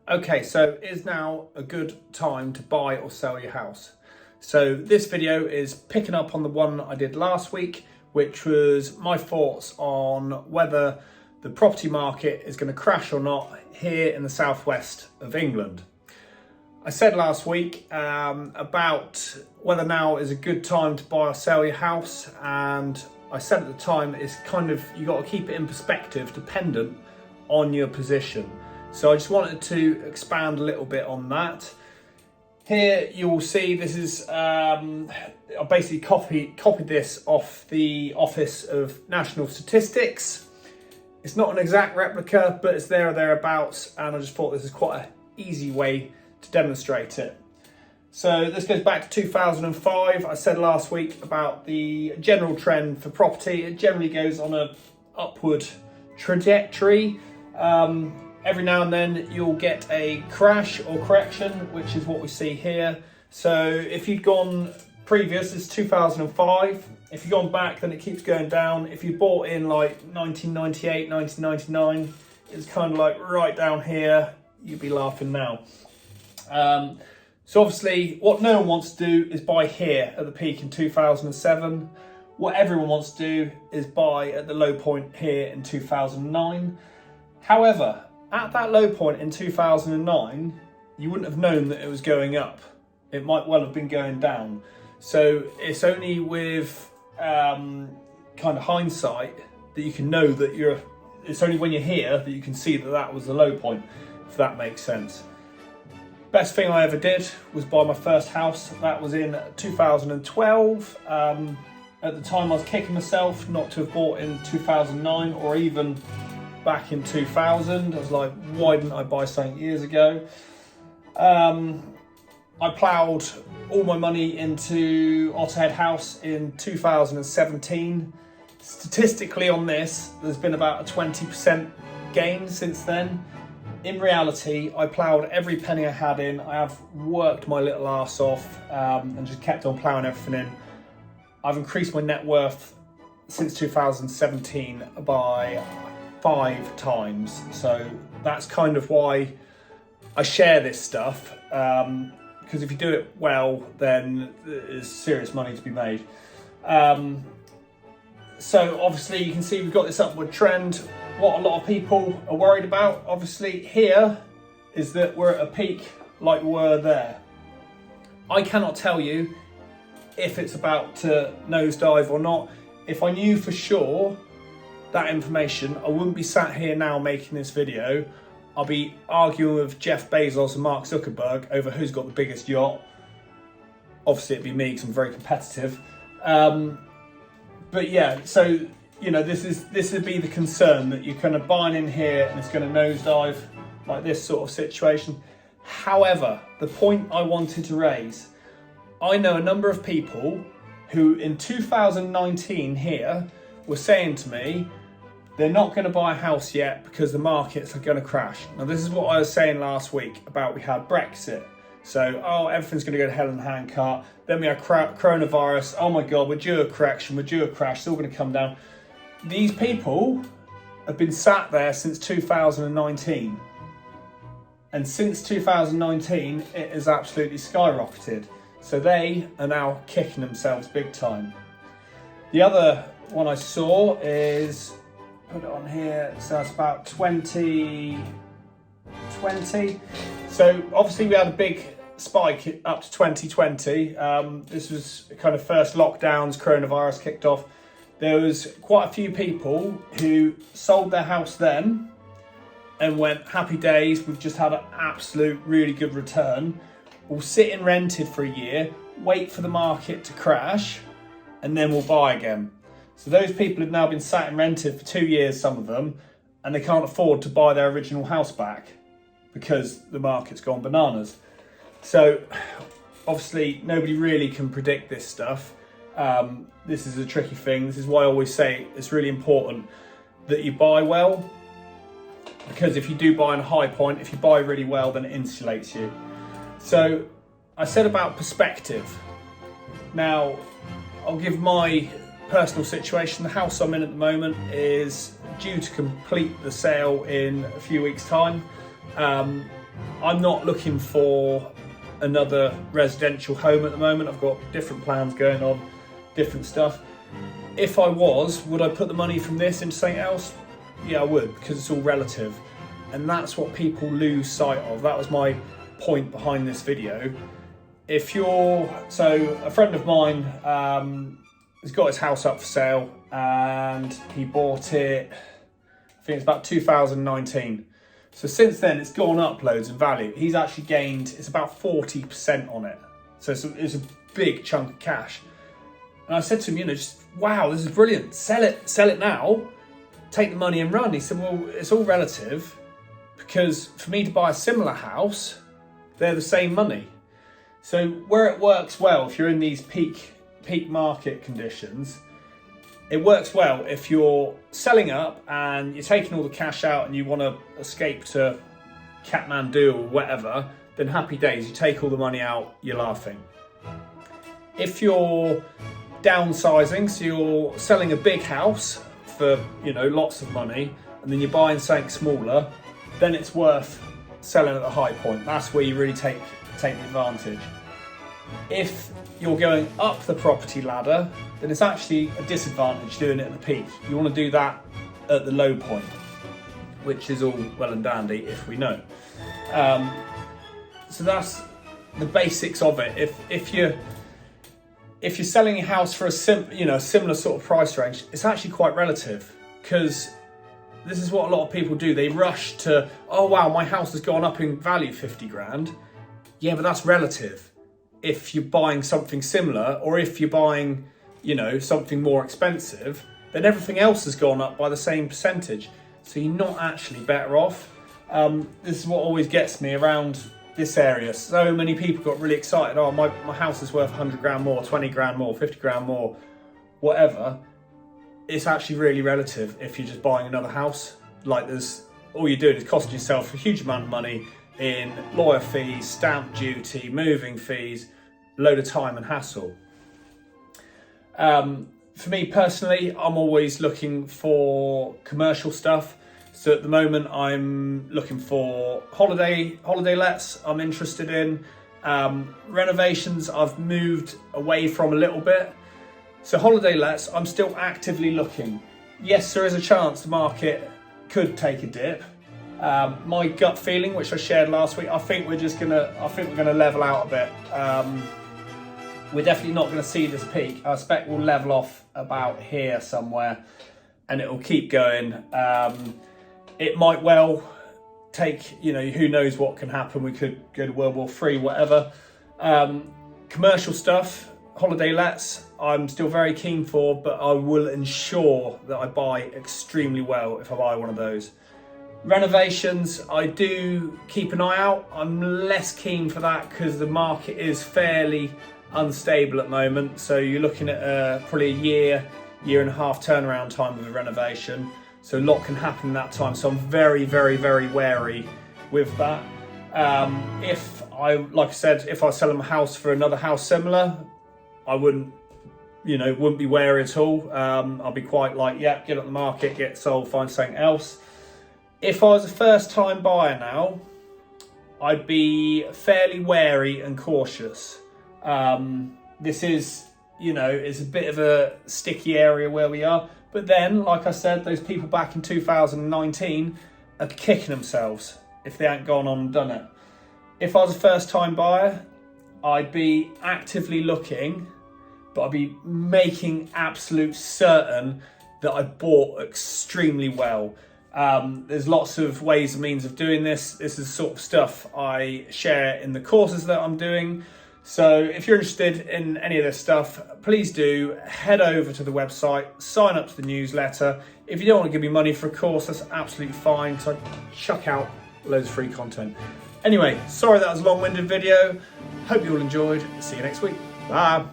Okay, so is now a good time to buy or sell your house? So this video is picking up on the one I did last week, which was my thoughts on whether the property market is going to crash or not here in the southwest of England. I said last week about whether now is a good time to buy or sell your house, and I said at the time it's kind of, you got to keep it in perspective dependent on your position. So I just wanted to expand a little bit on that. Here you will see this is, I basically copied this off the Office of National Statistics. It's not an exact replica, but it's there or thereabouts, and I just thought this is quite an easy way to demonstrate it. So this goes back to 2005. I said last week about the general trend for property. It generally goes on an upward trajectory. Every now and then you'll get a crash or correction, which is what we see here. So if you'd gone previous, this is 2005. If you've gone back, then it keeps going down. If you bought in like 1998, 1999, it's kind of like right down here. You'd be laughing now. So obviously what no one wants to do is buy here at the peak in 2007. What everyone wants to do is buy at the low point here in 2009. However, at that low point in 2009, you wouldn't have known that it was going up. It might well have been going down. So it's only with kind of hindsight that you can know that it's only when you're here that you can see that that was the low point, if that makes sense. Best thing I ever did was buy my first house. That was in 2012. At the time I was kicking myself not to have bought in 2009 or even back in 2000. I was like, why didn't I buy something years ago? I ploughed all my money into Otterhead House in 2017. Statistically on this, there's been about a 20% gain since then. In reality, I ploughed every penny I had in. I have worked my little arse off and just kept on ploughing everything in. I've increased my net worth since 2017 by 5 times. So that's kind of why I share this stuff, because if you do it well, then there's serious money to be made. So obviously you can see we've got this upward trend. What a lot of people are worried about, obviously here, is that we're at a peak like we were there. I cannot tell you if it's about to nosedive or not. If I knew for sure that information, I wouldn't be sat here now making this video. I'll be arguing with Jeff Bezos and Mark Zuckerberg over who's got the biggest yacht. Obviously it'd be me because I'm very competitive. But yeah, so you know, this would be the concern, that you're kind of buying in here and it's going to nosedive like this sort of situation. However, the point I wanted to raise, I know a number of people who in 2019 here were saying to me they're not going to buy a house yet because the markets are going to crash. Now this is what I was saying last week about we had Brexit. So, oh, everything's going to go to hell in a handcart. Then we had coronavirus. Oh my God, we're due a correction, we're due a crash. It's all going to come down. These people have been sat there since 2019. And since 2019, it has absolutely skyrocketed. So they are now kicking themselves big time. The other one I saw is, put it on here, so it's about 2020. So obviously we had a big spike up to 2020. This was kind of first lockdowns, coronavirus kicked off. There was quite a few people who sold their house then and went, happy days, we've just had an absolute really good return. We'll sit in rented for a year, wait for the market to crash, and then we'll buy again. So those people have now been sat in rented for 2 years, some of them, and they can't afford to buy their original house back because the market's gone bananas. So obviously nobody really can predict this stuff. This is a tricky thing. This is why I always say it's really important that you buy well, because if you do buy in a high point, if you buy really well, then it insulates you. So I said about perspective. Now I'll give my personal situation. The house I'm in at the moment is due to complete the sale in a few weeks' time. I'm not looking for another residential home at the moment. I've got different plans going on, different stuff. If I was, would I put the money from this into something else? Yeah, I would, because it's all relative. And that's what people lose sight of. That was my point behind this video. So a friend of mine has got his house up for sale, and he bought it, I think it's about 2019. So since then it's gone up loads in value. He's actually gained, it's about 40% on it. So it's a big chunk of cash. And I said to him, just, wow, this is brilliant. Sell it now, take the money and run. He said, well, it's all relative, because for me to buy a similar house, they're the same money. So where it works well, if you're in these peak market conditions, it works well if you're selling up and you're taking all the cash out and you want to escape to Kathmandu or whatever, then happy days. You take all the money out, you're laughing. If you're downsizing, so you're selling a big house for lots of money, and then you're buying something smaller, then it's worth selling at the high point. That's where you really take the advantage. If you're going up the property ladder, then it's actually a disadvantage doing it at the peak. You want to do that at the low point, which is all well and dandy if we know. So that's the basics of it. If you're selling a house for a similar sort of price range, it's actually quite relative, because this is what a lot of people do. They rush to, oh wow, my house has gone up in value 50 grand. Yeah, but that's relative. If you're buying something similar, or if you're buying, something more expensive, then everything else has gone up by the same percentage. So you're not actually better off. This is what always gets me around this area. So many people got really excited. Oh, my house is worth 100 grand more, 20 grand more, 50 grand more, whatever. It's actually really relative if you're just buying another house. Like all you're doing is costing yourself a huge amount of money in lawyer fees, stamp duty, moving fees, load of time and hassle. For me personally, I'm always looking for commercial stuff. So at the moment I'm looking for holiday lets I'm interested in. Renovations I've moved away from a little bit. So holiday lets, I'm still actively looking. Yes, there is a chance the market could take a dip. My gut feeling, which I shared last week, I think we're gonna level out a bit. We're definitely not going to see this peak. I expect we'll level off about here somewhere, and it will keep going. It might well take, who knows what can happen. We could go to World War III, whatever. Commercial stuff, holiday lets, I'm still very keen for, but I will ensure that I buy extremely well if I buy one of those. Renovations, I do keep an eye out. I'm less keen for that because the market is fairly unstable at the moment. So you're looking at probably a year and a half turnaround time of a renovation. So a lot can happen in that time. So I'm very, very, very wary with that. Like I said, if I was selling my house for another house similar, I wouldn't be wary at all. I'll be quite like, yeah, get on the market, get sold, find something else. If I was a first time buyer now, I'd be fairly wary and cautious. This is, it's a bit of a sticky area where we are. But then, like I said, those people back in 2019 are kicking themselves if they ain't gone on and done it. If I was a first time buyer, I'd be actively looking, but I'd be making absolute certain that I bought extremely well. There's lots of ways and means of doing this. This is the sort of stuff I share in the courses that I'm doing. So if you're interested in any of this stuff, please do head over to the website, sign up to the newsletter. If you don't want to give me money for a course, that's absolutely fine, because I chuck out loads of free content. Anyway, sorry that was a long-winded video. Hope you all enjoyed. See you next week. Bye.